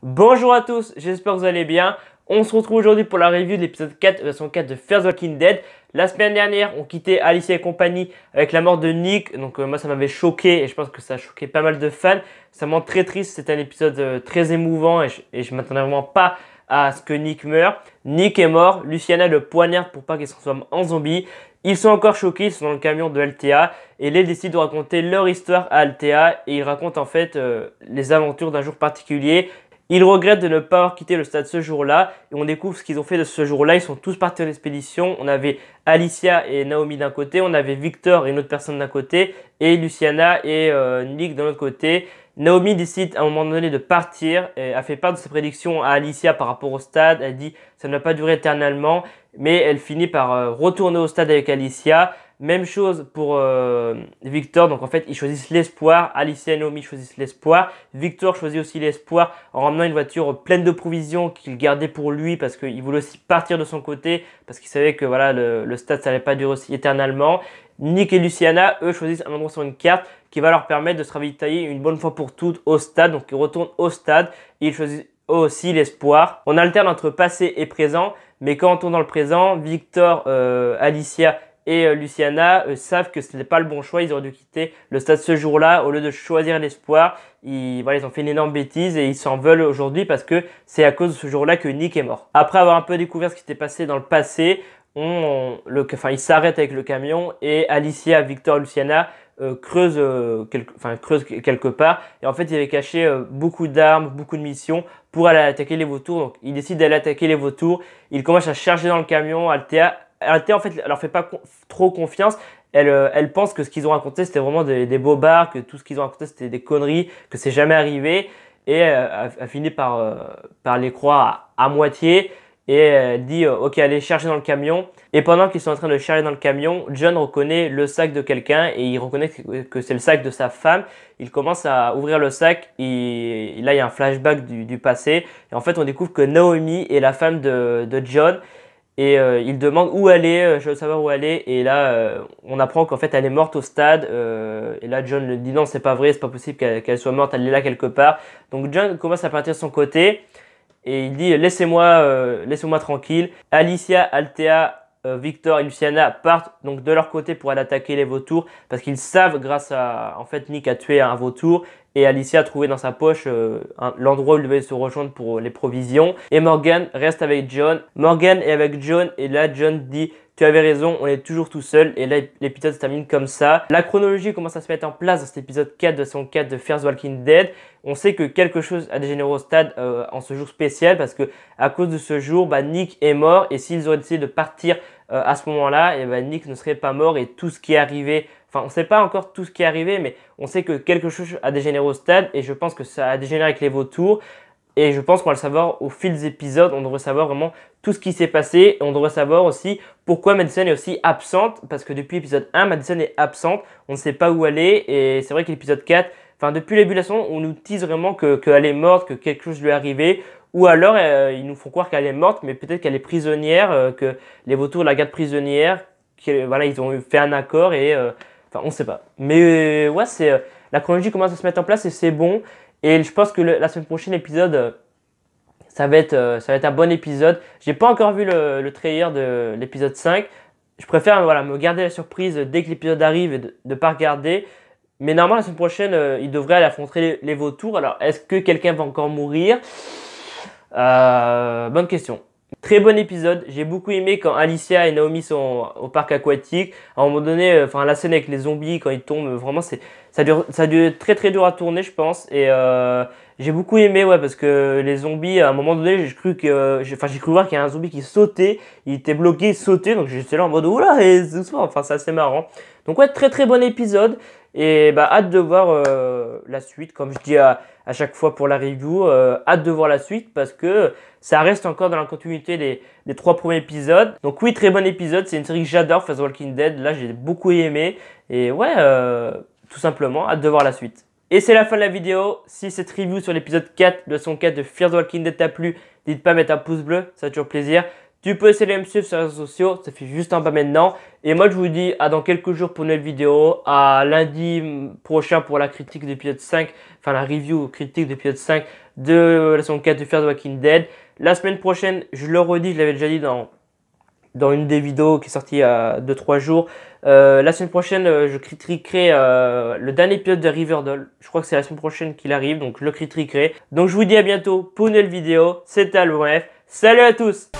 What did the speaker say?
Bonjour à tous, j'espère que vous allez bien. On se retrouve aujourd'hui pour la review de l'épisode 4, version 4 de Fear the Walking Dead. La semaine dernière, on quittait Alicia et compagnie avec la mort de Nick. Donc moi ça m'avait choqué et je pense que ça a choqué pas mal de fans. Ça me rend très triste, c'était un épisode très émouvant et je m'attendais vraiment pas à ce que Nick meure. Nick est mort, Luciana le poignarde pour pas qu'il se transforme en zombie. Ils sont encore choqués, ils sont dans le camion de Althea et les décident de raconter leur histoire à Althea et ils racontent en fait les aventures d'un jour particulier. Ils regrettent de ne pas avoir quitté le stade ce jour-là et on découvre ce qu'ils ont fait de ce jour-là. Ils sont tous partis en expédition. On avait Alicia et Naomi d'un côté, on avait Victor et une autre personne d'un côté et Luciana et Nick de l'autre côté. Naomi décide à un moment donné de partir et a fait part de ses prédictions à Alicia par rapport au stade. Elle dit ça ne va pas durer éternellement, mais elle finit par retourner au stade avec Alicia. Même chose pour Victor, donc en fait ils choisissent l'espoir, Alicia et Naomi choisissent l'espoir, Victor choisit aussi l'espoir en ramenant une voiture pleine de provisions qu'il gardait pour lui parce qu'il voulait aussi partir de son côté, parce qu'il savait que voilà le stade ça n'allait pas durer aussi éternellement. Nick et Luciana, eux, choisissent un endroit sur une carte qui va leur permettre de se ravitailler une bonne fois pour toutes au stade, donc ils retournent au stade et ils choisissent eux aussi l'espoir. On alterne entre passé et présent, mais quand on tourne dans le présent, Victor, Alicia et Luciana savent que ce n'était pas le bon choix, ils auraient dû quitter le stade ce jour-là au lieu de choisir l'espoir. Ils ont fait une énorme bêtise et ils s'en veulent aujourd'hui parce que c'est à cause de ce jour-là que Nick est mort. Après avoir un peu découvert ce qui s'était passé dans le passé, ils s'arrêtent avec le camion et Alicia, Victor et Luciana creusent quelque part. Et en fait, ils avaient caché beaucoup d'armes, beaucoup de missions pour aller attaquer les vautours. Donc, ils décident d'aller attaquer les vautours. Ils commencent à charger dans le camion. Althea, en fait, elle leur fait pas trop confiance. Elle pense que ce qu'ils ont raconté, c'était vraiment des bobards, que tout ce qu'ils ont raconté, c'était des conneries, que c'est jamais arrivé. Et a fini par les croire à moitié. Et elle dit ok, allez charger dans le camion. Et pendant qu'ils sont en train de charger dans le camion, John reconnaît le sac de quelqu'un et il reconnaît que c'est le sac de sa femme. Il commence à ouvrir le sac et là il y a un flashback du passé. Et en fait on découvre que Naomi est la femme de John. Et il demande où elle est, je veux savoir où elle est. Et là, on apprend qu'en fait, elle est morte au stade. Et là, John lui dit non, c'est pas vrai, c'est pas possible qu'elle soit morte, elle est là quelque part. Donc John commence à partir de son côté. Et il dit laissez-moi tranquille. Alicia, Althea, Victor et Luciana partent donc de leur côté pour aller attaquer les vautours. Parce qu'ils savent, grâce à en fait, Nick a tué un vautour. Et Alicia a trouvé dans sa poche l'endroit où il devait se rejoindre pour les provisions. Et Morgan reste avec John. Morgan est avec John et là John dit tu avais raison, on est toujours tout seul. Et là l'épisode se termine comme ça. La chronologie commence à se mettre en place dans cet épisode 4 de saison 4 de Fear the Walking Dead. On sait que quelque chose a dégénéré au stade en ce jour spécial parce que à cause de ce jour, Nick est mort et s'ils auraient décidé de partir à ce moment-là, et Nick ne serait pas mort et tout ce qui est arrivé. Enfin, on ne sait pas encore tout ce qui est arrivé, mais on sait que quelque chose a dégénéré au stade et je pense que ça a dégénéré avec les vautours. Et je pense qu'on va le savoir au fil des épisodes. On devrait savoir vraiment tout ce qui s'est passé. Et on devrait savoir aussi pourquoi Madison est aussi absente. Parce que depuis l'épisode 1, Madison est absente. On ne sait pas où elle est. Et c'est vrai que l'épisode 4, depuis le début de la saison, on nous tease vraiment qu'elle est morte, que quelque chose lui est arrivé. Ou alors, ils nous font croire qu'elle est morte, mais peut-être qu'elle est prisonnière, que les vautours la gardent prisonnière. Voilà, ils ont fait un accord et... on ne sait pas. Mais ouais, la chronologie commence à se mettre en place et c'est bon. Et je pense que la semaine prochaine épisode, ça va être un bon épisode. J'ai pas encore vu le trailer de l'épisode 5. Je préfère me garder la surprise dès que l'épisode arrive et de ne pas regarder. Mais normalement, la semaine prochaine, il devrait aller affronter les vautours. Alors, est-ce que quelqu'un va encore mourir? Bonne question. Très bon épisode, j'ai beaucoup aimé quand Alicia et Naomi sont au parc aquatique. À un moment donné, la scène avec les zombies quand ils tombent, vraiment ça dure très très dur à tourner je pense. Et j'ai beaucoup aimé parce que les zombies, à un moment donné, j'ai cru voir qu'il y a un zombie qui sautait, il était bloqué, il sautait, donc j'étais là en mode oula, et doucement, c'est assez marrant. Donc ouais, très très bon épisode. Et hâte de voir la suite, comme je dis à chaque fois pour la review, hâte de voir la suite parce que ça reste encore dans la continuité des 3 premiers épisodes. Donc oui, très bon épisode, c'est une série que j'adore, Fear the Walking Dead, là j'ai beaucoup aimé. Et ouais, tout simplement, hâte de voir la suite. Et c'est la fin de la vidéo. Si cette review sur l'épisode 4 de saison 4 de Fear the Walking Dead t'a plu, n'hésite pas à mettre un pouce bleu, ça fait toujours plaisir. Tu peux essayer de me suivre sur les réseaux sociaux, ça fait juste un pas maintenant. Et moi je vous dis à dans quelques jours pour une nouvelle vidéo, à lundi prochain pour la critique de l'épisode 5, enfin la review critique de l'épisode 5 de la saison 4 de Fear the Walking Dead. La semaine prochaine, je le redis, je l'avais déjà dit dans une des vidéos qui est sortie il y a 2-3 jours. La semaine prochaine, je critiquerai le dernier épisode de Riverdale. Je crois que c'est la semaine prochaine qu'il arrive, donc je le critiquerai. Donc je vous dis à bientôt pour une nouvelle vidéo. C'était Albref. Salut à tous!